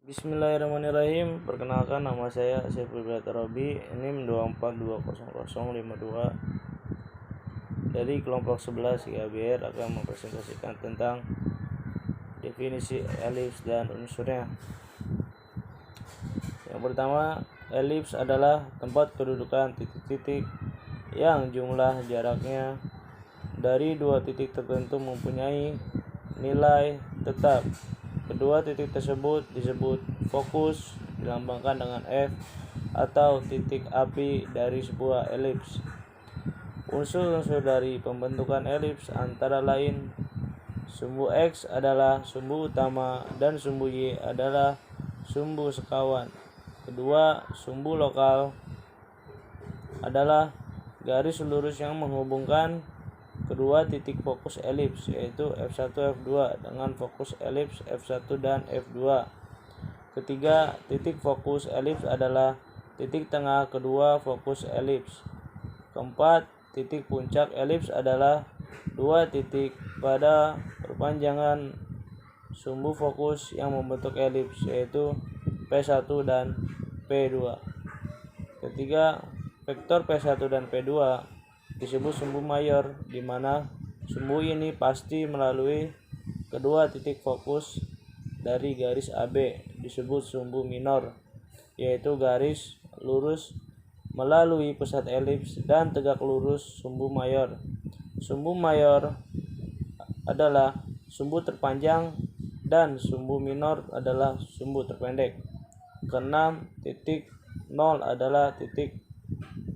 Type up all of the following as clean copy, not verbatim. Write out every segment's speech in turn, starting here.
Bismillahirrahmanirrahim. Perkenalkan, nama saya Saiful Robi, NIM 24200052 dari kelompok 11 GABR akan mempresentasikan tentang definisi elips dan unsurnya. Yang pertama, elips adalah tempat kedudukan titik-titik yang jumlah jaraknya dari dua titik tertentu mempunyai nilai tetap. Kedua titik tersebut disebut fokus, dilambangkan dengan F, atau titik api dari sebuah elips. Unsur-unsur dari pembentukan elips antara lain sumbu X adalah sumbu utama dan sumbu Y adalah sumbu sekawan. Kedua, sumbu lokal adalah garis lurus yang menghubungkan kedua titik fokus elips, yaitu F1 F2 dengan fokus elips F1 dan F2. Ketiga, titik fokus elips adalah titik tengah kedua fokus elips. Keempat, titik puncak elips adalah dua titik pada perpanjangan sumbu fokus yang membentuk elips, yaitu P1 dan P2. Ketiga, vektor P1 dan P2 disebut sumbu mayor, di mana sumbu ini pasti melalui kedua titik fokus dari garis AB, disebut sumbu minor, yaitu garis lurus melalui pusat elips dan tegak lurus sumbu mayor. Sumbu mayor adalah sumbu terpanjang dan sumbu minor adalah sumbu terpendek. Keenam, titik 0 adalah titik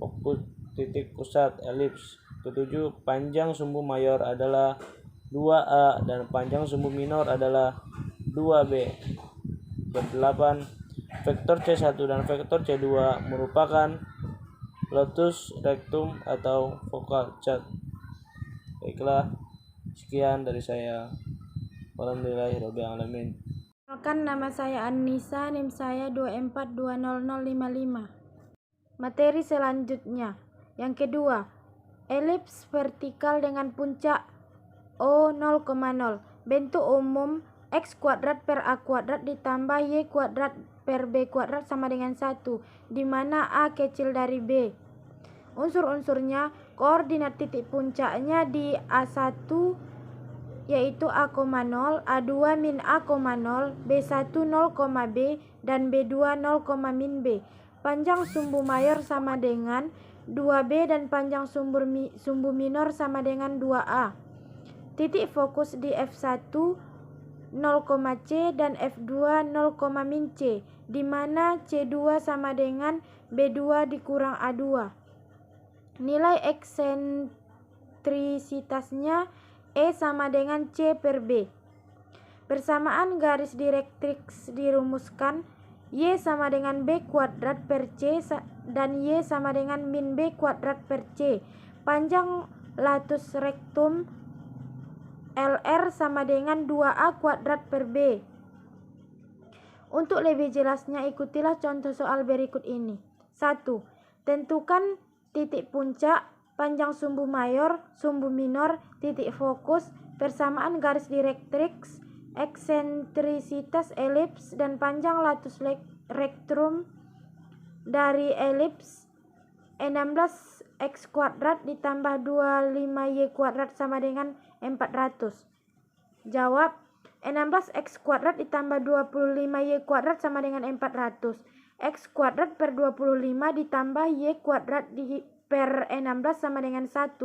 fokus titik pusat elips. Ketujuh, panjang sumbu mayor adalah 2A dan panjang sumbu minor adalah 2B. Kedelapan, vektor C1 dan vektor C2 merupakan lotus rectum atau focal chord. Baiklah, sekian dari saya. Alhamdulillahirobbilalamin. Perkenalkan, nama saya Anissa, NIM saya 2420055. Materi selanjutnya. Yang kedua, elips vertikal dengan puncak O 0,0. Bentuk umum X kuadrat per A kuadrat ditambah Y kuadrat per B kuadrat sama dengan 1, di mana A kecil dari B. Unsur-unsurnya, koordinat titik puncaknya di A1 yaitu A,0, A2 min A,0, B1 0, B, dan B2 0, min B. Panjang sumbu mayor sama dengan 2B dan panjang sumbu minor sama dengan 2A. Titik fokus di F1 0, C dan F2 0, min C, di mana C2 sama dengan B2 dikurang A2. Nilai eksentrisitasnya E sama dengan C per B. Persamaan garis direktrix dirumuskan. Y sama dengan B kuadrat per C dan Y sama dengan min B kuadrat per C. Panjang latus rectum LR sama dengan 2A kuadrat per B. Untuk lebih jelasnya, ikutilah contoh soal berikut ini. 1. Tentukan titik puncak, panjang sumbu mayor, sumbu minor, titik fokus, persamaan garis direktrix, eksentrisitas elips, dan panjang latus rectum dari elips. 16x kuadrat ditambah 25y kuadrat sama dengan 400. Jawab, 16x kuadrat ditambah 25y kuadrat sama dengan 400. X kuadrat per 25 ditambah y kuadrat per 16 sama dengan 1.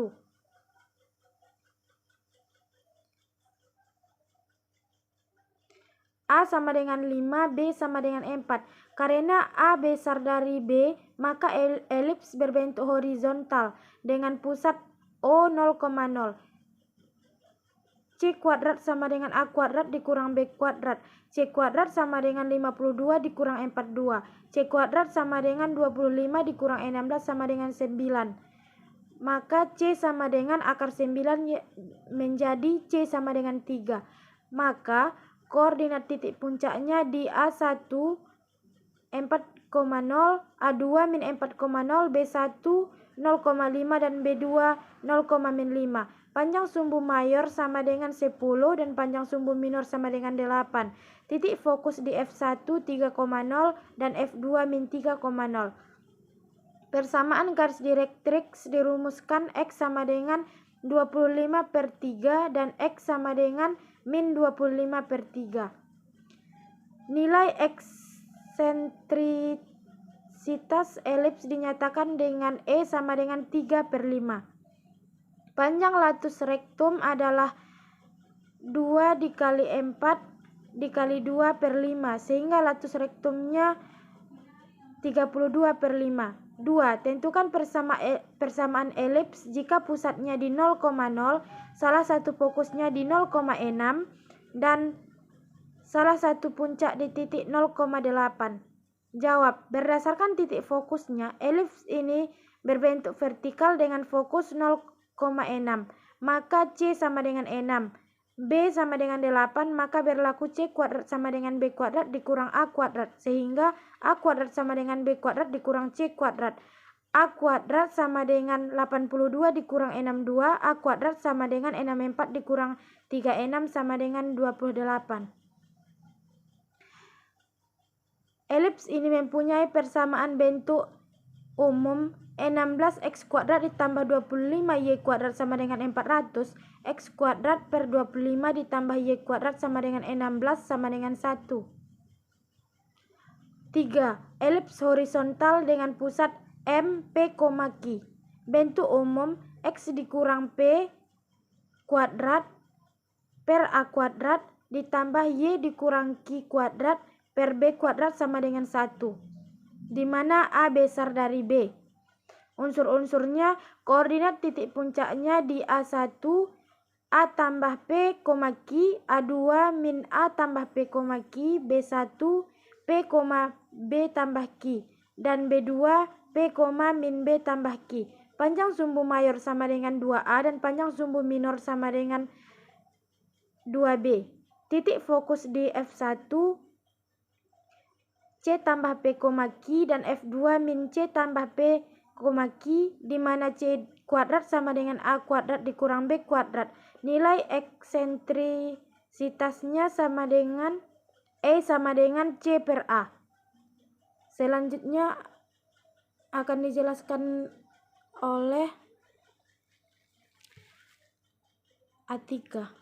A sama dengan 5, B sama dengan 4. Karena A besar dari B, maka elips berbentuk horizontal dengan pusat O 0,0. C kuadrat sama dengan A kuadrat dikurang B kuadrat. C kuadrat sama dengan 52 dikurang 42. C kuadrat sama dengan 25 dikurang 16 sama dengan 9. Maka C sama dengan akar 9 menjadi C sama dengan 3. Maka koordinat titik puncaknya di A1 4,0, A2 min 4,0, B1 0,5 dan B2 0, min 5. Panjang sumbu mayor sama dengan 10 dan panjang sumbu minor sama dengan 8. Titik fokus di F1 3,0 dan F2 min 3,0. Persamaan garis direktrix dirumuskan X sama dengan 25/3 dan X sama dengan min 25/3. Nilai eksentrisitas elips dinyatakan dengan E sama dengan 3/5. Panjang latus rektum adalah 2 dikali 4 dikali 2/5 sehingga latus rektumnya 32/5. 2. Tentukan persamaan elips jika pusatnya di 0,0, salah satu fokusnya di 0,6 dan salah satu puncak di titik 0,8. Jawab, berdasarkan titik fokusnya, elips ini berbentuk vertikal dengan fokus 0,6, maka C sama dengan 6. B sama dengan 8, maka berlaku C kuadrat sama dengan B kuadrat dikurang A kuadrat, sehingga A kuadrat sama dengan B kuadrat dikurang C kuadrat. A kuadrat sama dengan 82 dikurang 62, A kuadrat sama dengan 64 dikurang 36 sama dengan 28. Elips ini mempunyai persamaan bentuk umum 16x kuadrat ditambah 25y kuadrat sama dengan 400, x kuadrat per 25 ditambah y kuadrat sama dengan 16 sama dengan 1. 3. Elips horizontal dengan pusat M, P, Q. Bentuk umum x dikurang P kuadrat per A kuadrat ditambah y dikurang Q kuadrat per B kuadrat sama dengan 1, di mana A besar dari B. Unsur-unsurnya, koordinat titik puncaknya di A1, A tambah P, Q, A2 min A tambah P, Q, B1, P, B tambah Q, dan B2, P, min B tambah Q. Panjang sumbu mayor sama dengan 2A dan panjang sumbu minor sama dengan 2B. Titik fokus di F1, C tambah P, Q, dan F2 min C tambah P, Q, di mana C kuadrat sama dengan A kuadrat dikurang B kuadrat. Nilai eksentrisitasnya sama dengan E sama dengan C per A. Selanjutnya akan dijelaskan oleh Atika.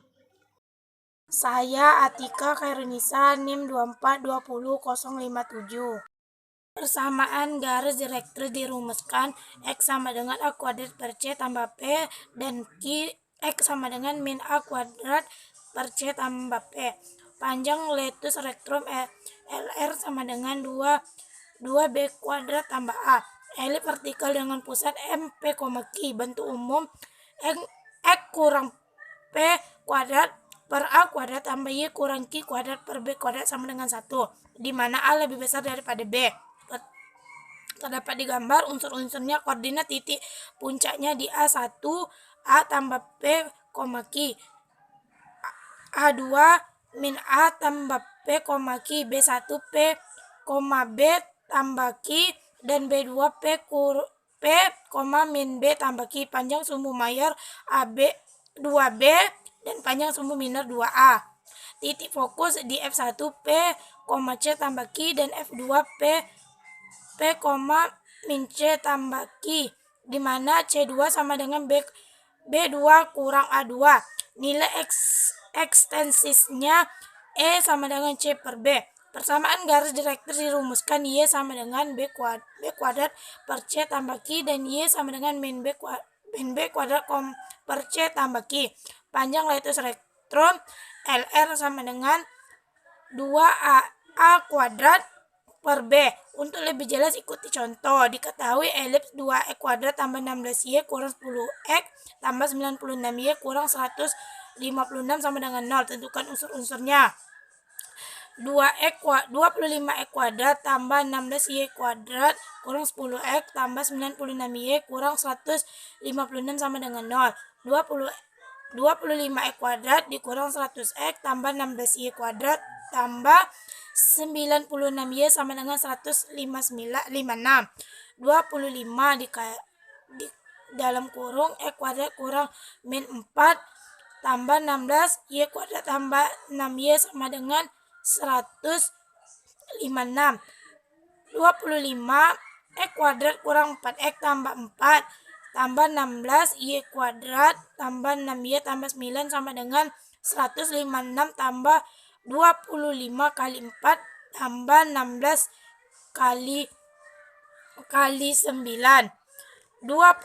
Saya Atika Khairunisa, NIM 2420057. Persamaan garis direktrix dirumuskan X sama dengan A kuadrat per C tambah P dan Q X sama dengan min A kuadrat per C tambah P. Panjang latus rektum LR sama dengan 2B kuadrat tambah A. Elips vertikal dengan pusat M, P, Q. Bentuk umum X kurang P kuadrat per A kuadrat tambah Y kurang Q kuadrat per B kuadrat sama dengan 1, di mana A lebih besar daripada B. Terdapat di gambar unsur-unsurnya, koordinat titik puncaknya di A1, A tambah P, Q, A2 min A tambah P, Q, B1 P, B tambah Q, dan B2 P, min B tambah Q. Panjang sumbu mayor AB 2B dan panjang sumbu minor 2A. Titik fokus di F1 P, C tambah Q dan F2 P, min C tambah Q, di mana C2 sama dengan B2 kurang A2. Nilai ekstensisnya E sama dengan C per B. Persamaan garis direktrix dirumuskan Y sama dengan B kuadrat per C tambah Q dan Y sama dengan min B kuadrat per C tambah Q. Panjang latus rektum LR sama dengan 2A kuadrat per B. Untuk lebih jelas ikuti contoh. Diketahui elips 2x kuadrat tambah 16y kurang 10x tambah 96y kurang 156 sama dengan 0. Tentukan unsur-unsurnya. 25x kuadrat tambah 16y kuadrat kurang 10x tambah 96y kurang 156 sama dengan 0. 25x kuadrat dikurang 100x tambah 16y kuadrat tambah 96y sama dengan 156. 25 dalam kurung X kuadrat kurang min 4 tambah 16 Y kuadrat tambah 6Y sama dengan 156. 25 X kuadrat kurang 4X tambah 4 tambah 16 Y kuadrat tambah 6Y tambah 9 sama dengan 156 tambah 25 kali 4 tambah 16 kali 9. 25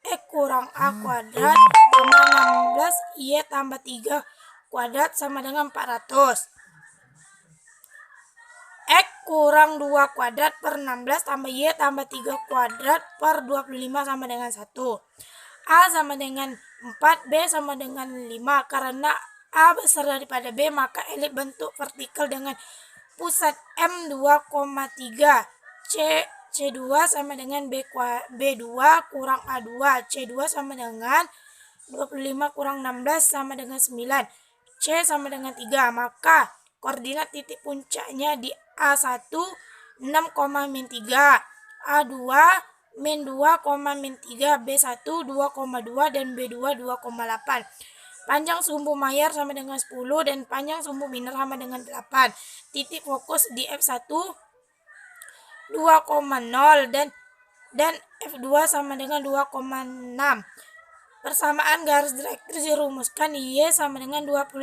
X kurang A kuadrat tambah 16 Y tambah 3 kuadrat sama dengan 400. X kurang 2 kuadrat per 16 tambah Y tambah 3 kuadrat per 25 sama dengan 1. A sama dengan 4, B sama dengan 5. Karena A besar daripada B, maka elip bentuk vertikal dengan pusat M 2,3. C2 sama dengan B2 kurang A2. C2 sama dengan 25 kurang 16 sama dengan 9. C sama dengan 3. Maka koordinat titik puncaknya di A1 6,-3, A2 min 2,-3, B1 2,2 dan B2 2,8. Panjang sumbu mayar sama dengan 10 dan panjang sumbu minor sama dengan 8. Titik fokus di F1 2,0 dan F2 sama dengan 2,6. Persamaan garis direktris dirumuskan Y sama dengan 25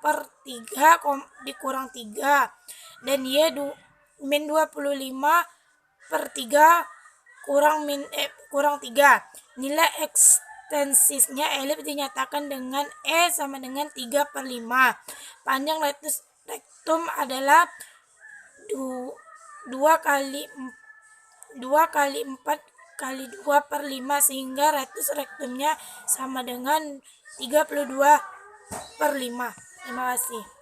per 3 dikurang 3 dan Y min 25 per 3 kurang 3. Nilai ekstensisnya elip dinyatakan dengan E sama dengan 3 per 5. Panjang ratus rektum adalah 2 kali 4 kali 2 per 5 sehingga ratus rektumnya sama dengan 32 per 5. Terima kasih.